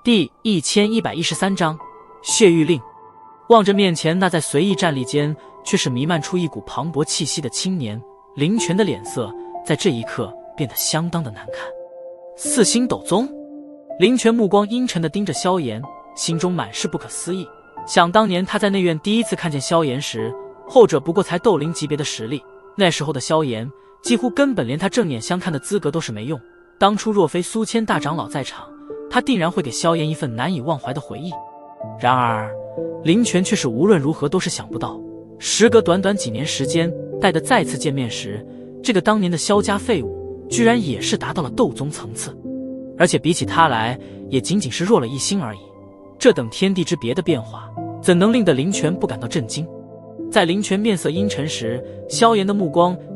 第1113章血狱令。望着面前那在随意站立间却是弥漫出一股磅礴气息的青年，林泉的脸色在这一刻变得相当的难看。四星斗宗？林泉目光阴沉地盯着萧炎，心中满是不可思议。想当年他在内院第一次看见萧炎时，后者不过才斗灵级别的实力，那时候的萧炎几乎根本连他正眼相看的资格都是没用。当初若非苏谦大长老在场，他定然会给萧炎一份难以忘怀的回忆。然而林泉却是无论如何都是想不到，时隔短短几年时间，待得再次见面时，这个当年的萧家废物居然也是达到了斗宗层次，而且比起他来也仅仅是弱了一星而已。这等天地之别的变化，怎能令得林泉不感到震惊？在林泉面色阴沉时，萧炎的目光也